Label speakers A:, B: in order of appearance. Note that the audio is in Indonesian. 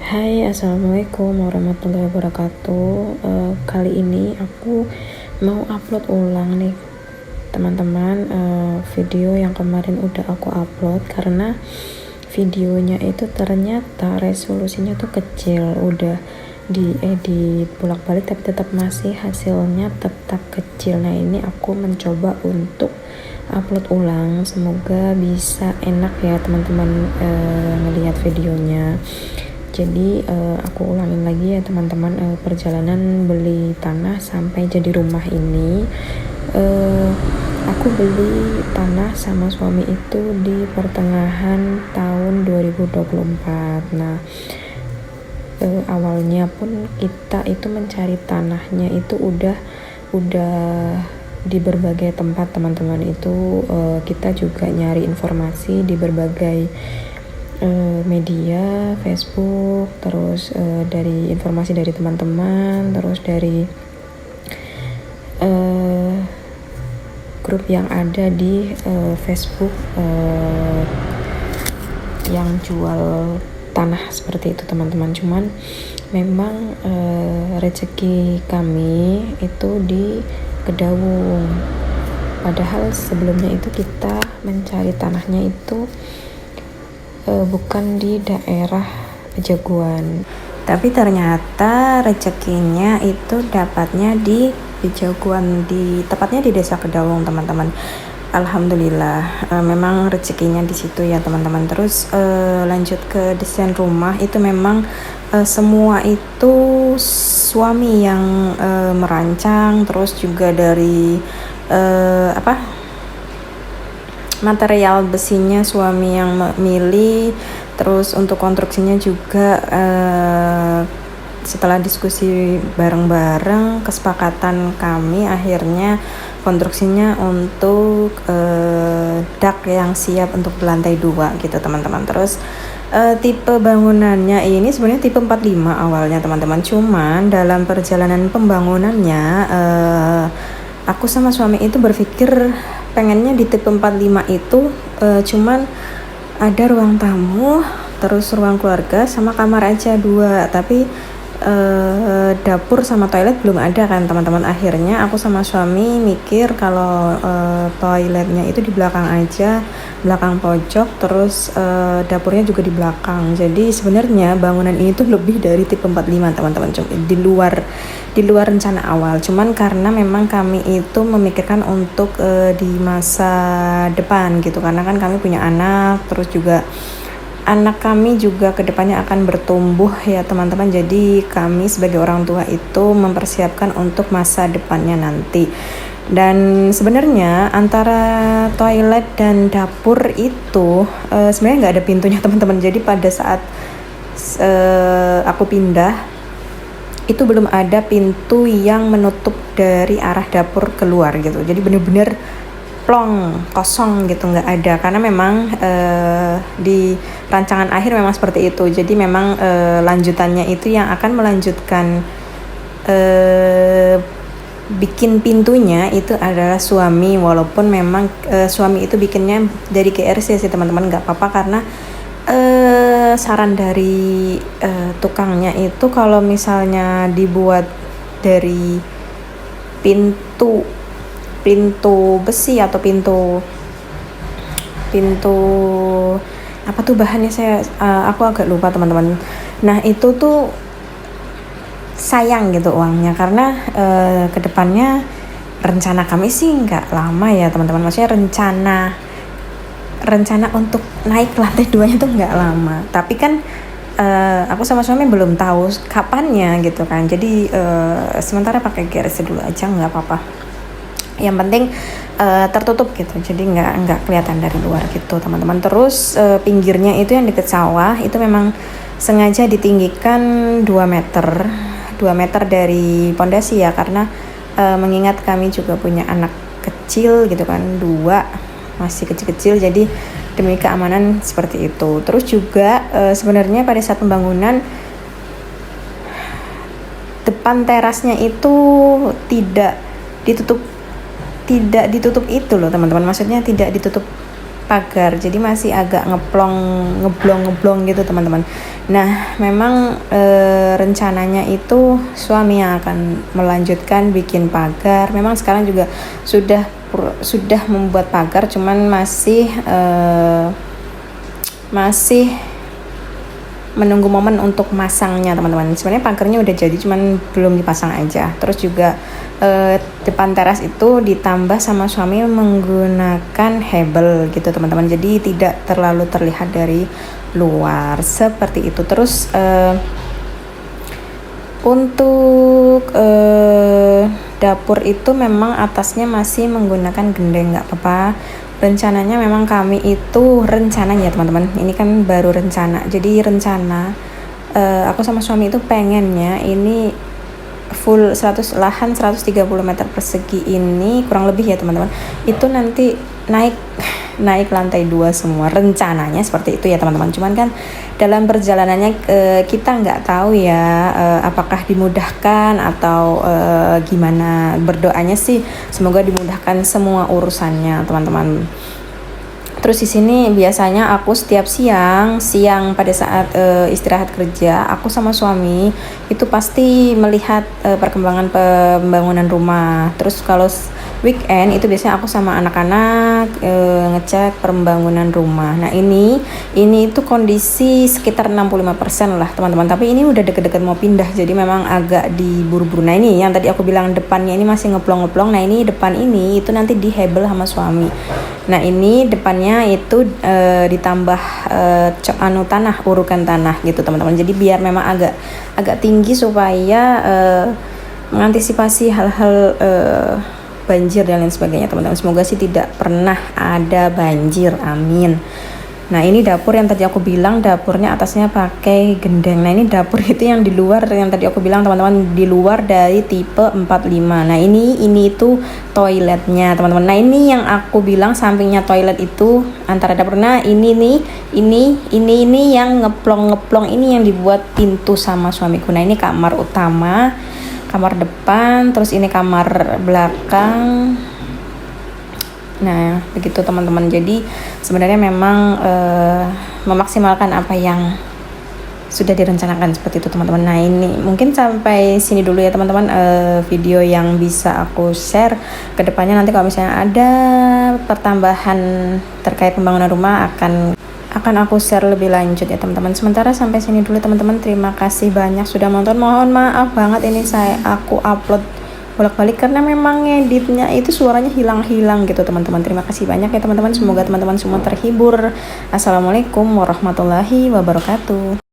A: Hai, assalamualaikum warahmatullahi wabarakatuh. Kali ini aku mau upload ulang nih, teman-teman, video yang kemarin udah aku upload karena videonya itu ternyata resolusinya tuh kecil, udah diedit bolak-balik tapi tetap masih hasilnya tetap kecil. Nah, ini aku mencoba untuk upload ulang, semoga bisa enak ya teman-teman ngelihat videonya. Jadi aku ulangin lagi ya teman-teman, perjalanan beli tanah sampai jadi rumah ini. Aku beli tanah sama suami itu di pertengahan tahun 2024. Nah, awalnya pun kita itu mencari tanahnya itu udah di berbagai tempat teman-teman. Itu kita juga nyari informasi di berbagai media, Facebook, terus dari informasi dari teman-teman, terus dari grup yang ada di Facebook yang jual tanah seperti itu teman-teman. Cuman memang rezeki kami itu di Kedawung, padahal sebelumnya itu kita mencari tanahnya itu bukan di daerah Pejaguan, tapi ternyata rezekinya itu dapatnya di Pejaguan, tepatnya di desa Kedawung teman-teman. Alhamdulillah, memang rezekinya di situ ya teman-teman. Terus lanjut ke desain rumah, itu memang semua itu suami yang merancang, terus juga dari material besinya suami yang milih, terus untuk konstruksinya juga setelah diskusi bareng-bareng, kesepakatan kami akhirnya konstruksinya untuk dak yang siap untuk lantai 2 gitu teman-teman. Terus tipe bangunannya ini sebenarnya tipe 45 awalnya teman-teman, cuman dalam perjalanan pembangunannya aku sama suami itu berpikir pengennya di tipe 45 itu cuman ada ruang tamu, terus ruang keluarga sama kamar aja 2, tapi dapur sama toilet belum ada kan teman-teman. Akhirnya aku sama suami mikir kalau toiletnya itu di belakang aja, belakang pojok, terus dapurnya juga di belakang. Jadi sebenarnya bangunan ini tuh lebih dari tipe 45 teman-teman, di luar rencana awal. Cuman karena memang kami itu memikirkan untuk di masa depan gitu, karena kan kami punya anak, terus juga anak kami juga kedepannya akan bertumbuh ya teman-teman. Jadi kami sebagai orang tua itu mempersiapkan untuk masa depannya nanti. Dan sebenarnya antara toilet dan dapur itu sebenarnya nggak ada pintunya teman-teman. Jadi pada saat aku pindah itu belum ada pintu yang menutup dari arah dapur keluar gitu. Jadi bener-bener plong, kosong gitu, nggak ada, karena memang di rancangan akhir memang seperti itu. Jadi memang lanjutannya itu yang akan melanjutkan bikin pintunya itu adalah suami, walaupun memang suami itu bikinnya dari GRC sih teman-teman, nggak apa-apa, karena saran dari tukangnya itu kalau misalnya dibuat dari pintu besi atau pintu apa tuh bahannya, aku agak lupa teman-teman. Nah itu tuh sayang gitu uangnya, karena kedepannya rencana kami sih nggak lama ya teman-teman, maksudnya rencana untuk naik lantai 2-nya tuh nggak lama, tapi kan aku sama suami belum tahu kapannya gitu kan. Jadi sementara pakai GRC dulu aja, nggak apa-apa, yang penting tertutup gitu, jadi nggak kelihatan dari luar gitu teman-teman. Terus pinggirnya itu yang deket sawah itu memang sengaja ditinggikan 2 meter dari pondasi ya, karena mengingat kami juga punya anak kecil gitu kan, 2 masih kecil-kecil, jadi demi keamanan seperti itu. Terus juga sebenarnya pada saat pembangunan depan terasnya itu tidak ditutup itu loh teman-teman, maksudnya tidak ditutup pagar, jadi masih agak ngeblong gitu teman-teman. Nah memang rencananya itu suami yang akan melanjutkan bikin pagar. Memang sekarang juga sudah membuat pagar, cuman masih menunggu momen untuk masangnya teman-teman. Sebenarnya pagarnya udah jadi, cuman belum dipasang aja. Terus juga depan teras itu ditambah sama suami menggunakan hebel gitu teman-teman, jadi tidak terlalu terlihat dari luar seperti itu. Terus untuk dapur itu memang atasnya masih menggunakan gendeng, nggak apa-apa. Rencananya memang kami itu rencananya teman-teman, ini kan baru rencana. Jadi rencana aku sama suami itu pengennya ini full 100 lahan 130 meter persegi ini kurang lebih ya teman-teman, itu nanti naik lantai 2 semua, rencananya seperti itu ya teman-teman. Cuman kan dalam perjalanannya kita nggak tahu ya apakah dimudahkan atau gimana. Berdoanya sih semoga dimudahkan semua urusannya teman-teman. Terus di sini biasanya aku setiap siang pada saat istirahat kerja, aku sama suami itu pasti melihat perkembangan pembangunan rumah. Terus kalau weekend itu biasanya aku sama anak-anak ngecek pembangunan rumah. Nah ini itu kondisi sekitar 65% lah teman-teman. Tapi ini udah deket-deket mau pindah, jadi memang agak diburu-buru. Nah ini yang tadi aku bilang depannya ini masih ngeplong-ngeplong. Nah ini depan ini itu nanti dihebel sama suami. Nah ini depannya itu ditambah tanah, urukan tanah gitu teman-teman. Jadi biar memang agak tinggi supaya mengantisipasi hal-hal banjir dan lain sebagainya teman-teman. Semoga sih tidak pernah ada banjir, amin. Nah ini dapur yang tadi aku bilang, dapurnya atasnya pakai gendeng. Nah ini dapur itu yang di luar, yang tadi aku bilang teman-teman, di luar dari tipe 45. Nah ini itu toiletnya teman-teman. Nah ini yang aku bilang sampingnya toilet itu antara dapur. Nah ini yang ngeplong ini yang dibuat pintu sama suamiku. Nah ini kamar utama, kamar depan, terus ini kamar belakang. Nah begitu teman-teman. Jadi sebenarnya memang memaksimalkan apa yang sudah direncanakan seperti itu teman-teman. Nah ini mungkin sampai sini dulu ya teman-teman video yang bisa aku share. Kedepannya nanti kalau misalnya ada pertambahan terkait pembangunan rumah akan aku share lebih lanjut ya teman-teman. Sementara sampai sini dulu teman-teman. Terima kasih banyak sudah nonton. Mohon maaf banget ini aku upload bolak-balik karena memang ngeditnya itu suaranya hilang-hilang gitu teman-teman. Terima kasih banyak ya teman-teman. Semoga teman-teman semua terhibur. Assalamualaikum warahmatullahi wabarakatuh.